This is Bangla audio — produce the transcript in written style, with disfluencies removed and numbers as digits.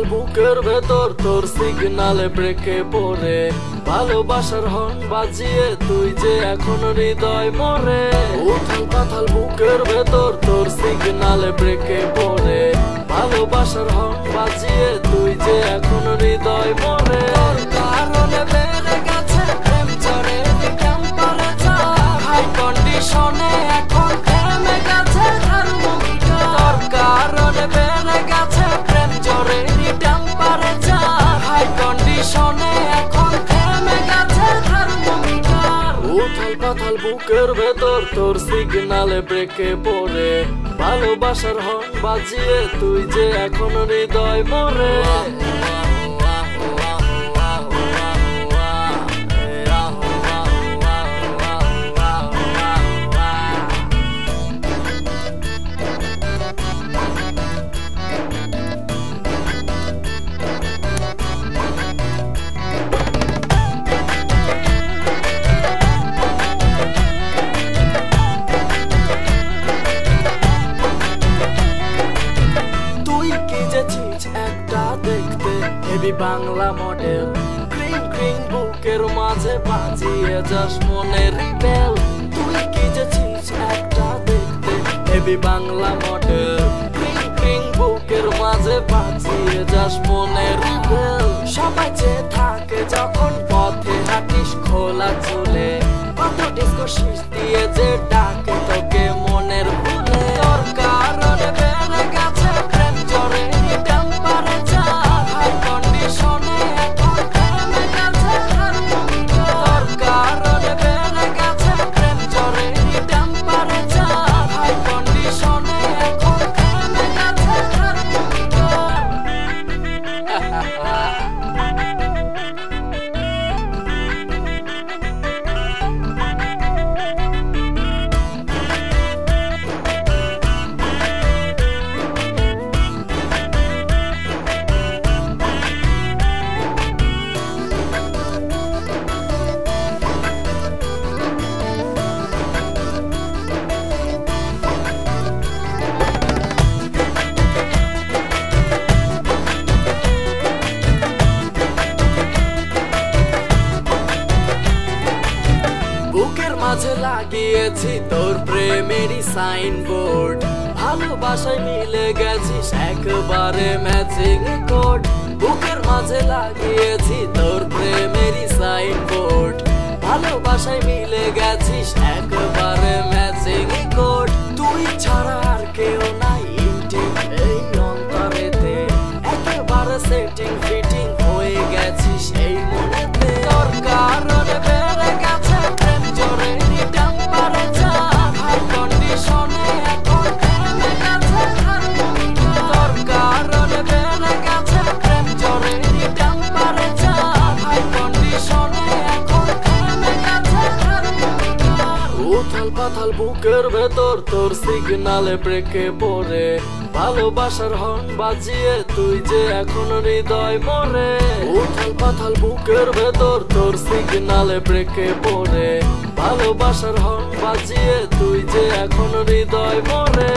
পাতাল বুকের ভেতর তোর সিগনালে ব্রেকে পড়ে ভালোবাসার হর্ন বাজিয়ে তুই যে এখন হৃদয় মরে। উথাল পাতাল বুকের ভেতর তোর সিগনালে ব্রেকে পড়ে ভালোবাসার হর্ন বাজিয়ে তুই যে এখন হৃদয় মরে। তোর কারণে বেড়ে গেছে প্রেম ঝড়ে টেম্পারেচার হাই কন্ডিশনে এখন থেমে গেছে থার্মোমিটার। তোর কারণে বেড়ে গেছে প্রেম ঝড়ে টেম্পারেচার হাই কন্ডিশনে এখন থেমে গেছে থার্মোমিটার। উথাল পাতাল বুকের ভেতর তোর সিগনালে ব্রেকে পড়ে ভালোবাসার হর্ন বাজিয়ে তুই যে এখন হৃদয় মরে। একটা দেখতে হেভি বাংলা মডেল ক্রিং ক্রিং বুকের মাঝে বাজিয়ে যাস মনের বেল। তুই কি যে ছিস একটা দেখতে হেভি বাংলা মডেল ক্রিং ক্রিং বুকের মাঝে বাজিয়ে যাস মনের বেল। সবাই যে থাকে যখন পথে হাঁটিস খোলা চুলে কত ডিস্কো শীষ দিয়ে যে ডাকে তোকে মনের ভুলে। তোর কারণে বেড়ে গেছে প্রেম ঝড়ে টেম্পারেচার হাই কন্ডিশনে এখন থেমে গেছে থার্মোমিটার। তোর কারণে বেড়ে গেছে প্রেম ঝড়ে টেম্পারেচার হাই কন্ডিশনে এখন থেমে গেছে থার্মোমিটার। বুকের মাঝে লাগিয়েছি তোর প্রেমেরই সাইনবোর্ড ভালোবাসায় মিলে গেছিস একবারে ম্যাচিং কোড। বুকের মাঝে লাগিয়েছি তোর প্রেমেরই সাইনবোর্ড ভালোবাসায় মিলে গেছিস একবারে ম্যাচিং কোড। তুই ছাড়া আর কেউ নাই ইনটেক এই অন্তরেতে একেবারে সেটিং ফিটিং হয়ে গেছিস এই মনেতে। তোর কারণে বেড়ে গেছে প্রেম ঝড়ে টেম্পারেচার হাই কন্ডিশনে এখন থেমে গেছে থার্মোমিটার। তোর কারণে বেড়ে গেছে প্রেম ঝড়ে টেম্পারেচার হাই কন্ডিশনে এখন থেমে গেছে থার্মোমিটার। উথাল পাতাল বুকের ভেতর তোর সিগনালে ব্রেকে পড়ে ভালোবাসার হর্ন বাজিয়ে তুই যে এখন হৃদয় মরে। উথাল পাতাল বুকের ভেতর তোর সিগনালে ব্রেকে পড়ে ভালোবাসার হর্ন বাজিয়ে তুই যে এখন হৃদয় মরে।